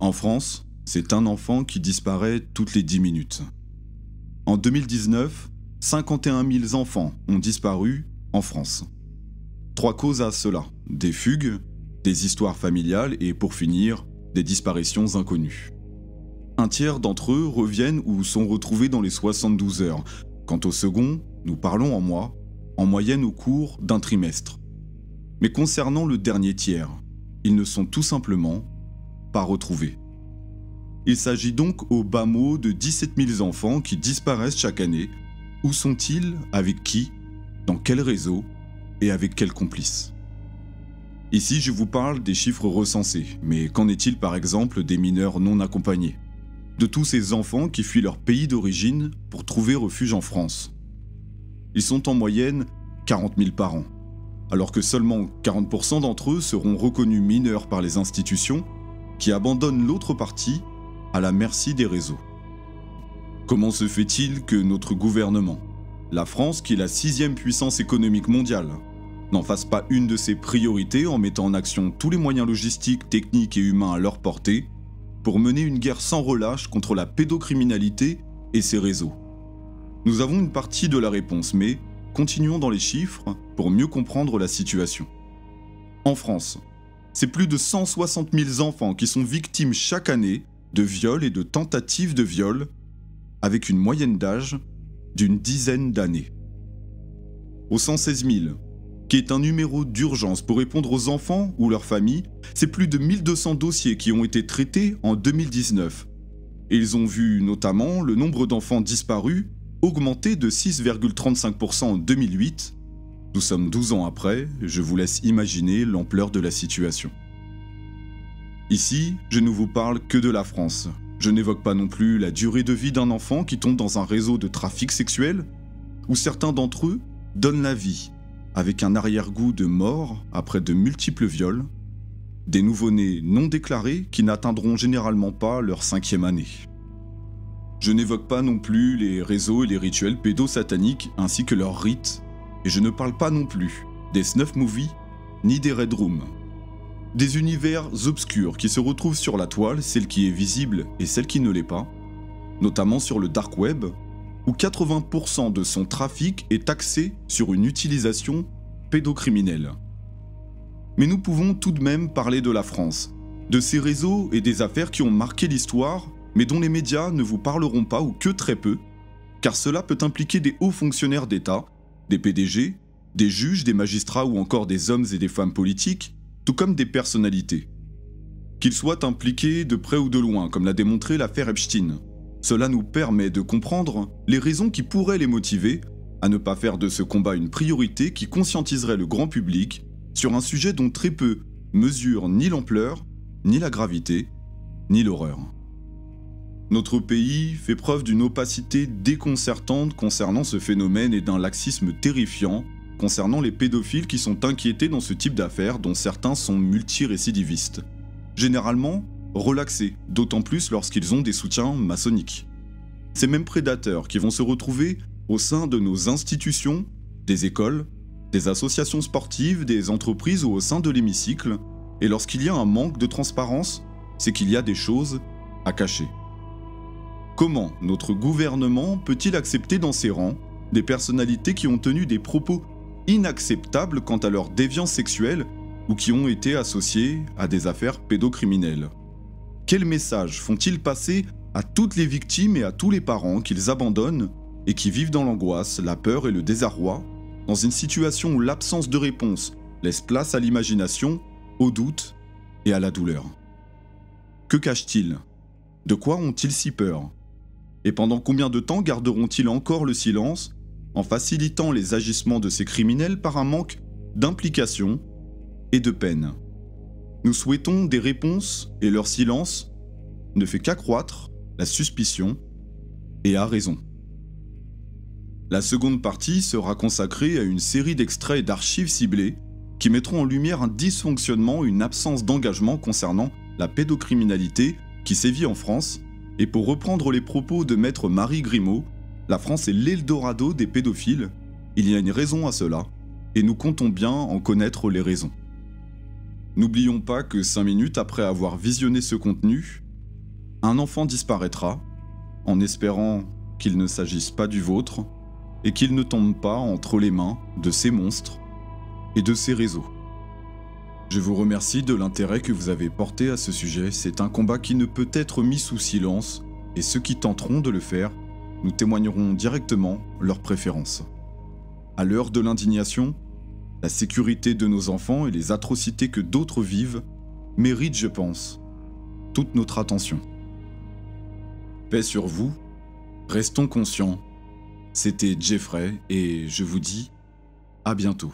En France, c'est un enfant qui disparaît toutes les 10 minutes. En 2019, 51 000 enfants ont disparu en France. 3 causes à cela: des fugues, des histoires familiales et, pour finir, des disparitions inconnues. Un tiers d'entre eux reviennent ou sont retrouvés dans les 72 heures. Quant au second, nous parlons en mois, en moyenne au cours d'un trimestre. Mais concernant le dernier tiers, ils ne sont tout simplement pas retrouvés. Il s'agit donc au bas mot de 17 000 enfants qui disparaissent chaque année. Où sont-ils? Avec qui? Dans quel réseau? Et avec quels complices? Ici, je vous parle des chiffres recensés, mais qu'en est-il par exemple des mineurs non accompagnés? De tous ces enfants qui fuient leur pays d'origine pour trouver refuge en France? Ils sont en moyenne 40 000 par an, alors que seulement 40% d'entre eux seront reconnus mineurs par les institutions, qui abandonnent l'autre partie à la merci des réseaux. Comment se fait-il que notre gouvernement, la France qui est la 6e puissance économique mondiale, n'en fasse pas une de ses priorités en mettant en action tous les moyens logistiques, techniques et humains à leur portée pour mener une guerre sans relâche contre la pédocriminalité et ses réseaux? Nous avons une partie de la réponse, mais continuons dans les chiffres pour mieux comprendre la situation. En France, c'est plus de 160 000 enfants qui sont victimes chaque année de viols et de tentatives de viol, avec une moyenne d'âge d'une dizaine d'années. Au 116 000, qui est un numéro d'urgence pour répondre aux enfants ou leurs familles, c'est plus de 1200 dossiers qui ont été traités en 2019. Et ils ont vu notamment le nombre d'enfants disparus augmenter de 6,35% en 2008. Nous sommes 12 ans après, je vous laisse imaginer l'ampleur de la situation. Ici, je ne vous parle que de la France. Je n'évoque pas non plus la durée de vie d'un enfant qui tombe dans un réseau de trafic sexuel, où certains d'entre eux donnent la vie, avec un arrière-goût de mort après de multiples viols, des nouveau-nés non déclarés qui n'atteindront généralement pas leur 5e année. Je n'évoque pas non plus les réseaux et les rituels pédosataniques ainsi que leurs rites, et je ne parle pas non plus des snuff movies ni des red rooms. Des univers obscurs qui se retrouvent sur la toile, celle qui est visible et celle qui ne l'est pas, notamment sur le dark web, où 80% de son trafic est axé sur une utilisation pédocriminelle. Mais nous pouvons tout de même parler de la France, de ces réseaux et des affaires qui ont marqué l'histoire, mais dont les médias ne vous parleront pas ou que très peu, car cela peut impliquer des hauts fonctionnaires d'État, des PDG, des juges, des magistrats ou encore des hommes et des femmes politiques, tout comme des personnalités. Qu'ils soient impliqués de près ou de loin, comme l'a démontré l'affaire Epstein. Cela nous permet de comprendre les raisons qui pourraient les motiver à ne pas faire de ce combat une priorité qui conscientiserait le grand public sur un sujet dont très peu mesurent ni l'ampleur, ni la gravité, ni l'horreur. Notre pays fait preuve d'une opacité déconcertante concernant ce phénomène et d'un laxisme terrifiant concernant les pédophiles qui sont inquiétés dans ce type d'affaires dont certains sont multirécidivistes. Généralement, relaxés, d'autant plus lorsqu'ils ont des soutiens maçonniques. Ces mêmes prédateurs qui vont se retrouver au sein de nos institutions, des écoles, des associations sportives, des entreprises ou au sein de l'hémicycle, et lorsqu'il y a un manque de transparence, c'est qu'il y a des choses à cacher. Comment notre gouvernement peut-il accepter dans ses rangs des personnalités qui ont tenu des propos inacceptables quant à leur déviance sexuelle ou qui ont été associées à des affaires pédocriminelles? Quels messages font-ils passer à toutes les victimes et à tous les parents qu'ils abandonnent et qui vivent dans l'angoisse, la peur et le désarroi, dans une situation où l'absence de réponse laisse place à l'imagination, au doute et à la douleur? Que cachent-ils? De quoi ont-ils si peur? Et pendant combien de temps garderont-ils encore le silence en facilitant les agissements de ces criminels par un manque d'implication et de peine? Nous souhaitons des réponses et leur silence ne fait qu'accroître la suspicion et a raison. La seconde partie sera consacrée à une série d'extraits et d'archives ciblées qui mettront en lumière un dysfonctionnement, une absence d'engagement concernant la pédocriminalité qui sévit en France. Et pour reprendre les propos de maître Marie Grimaud, la France est l'Eldorado des pédophiles. Il y a une raison à cela, et nous comptons bien en connaître les raisons. N'oublions pas que 5 minutes après avoir visionné ce contenu, Un enfant disparaîtra, en espérant qu'il ne s'agisse pas du vôtre et qu'il ne tombe pas entre les mains de ces monstres et de ces réseaux. Je vous remercie de l'intérêt que vous avez porté à ce sujet. C'est un combat qui ne peut être mis sous silence et ceux qui tenteront de le faire nous témoigneront directement leurs préférences. À l'heure de l'indignation, la sécurité de nos enfants et les atrocités que d'autres vivent méritent, je pense, toute notre attention. Paix sur vous, restons conscients. C'était Jeffrey et je vous dis à bientôt.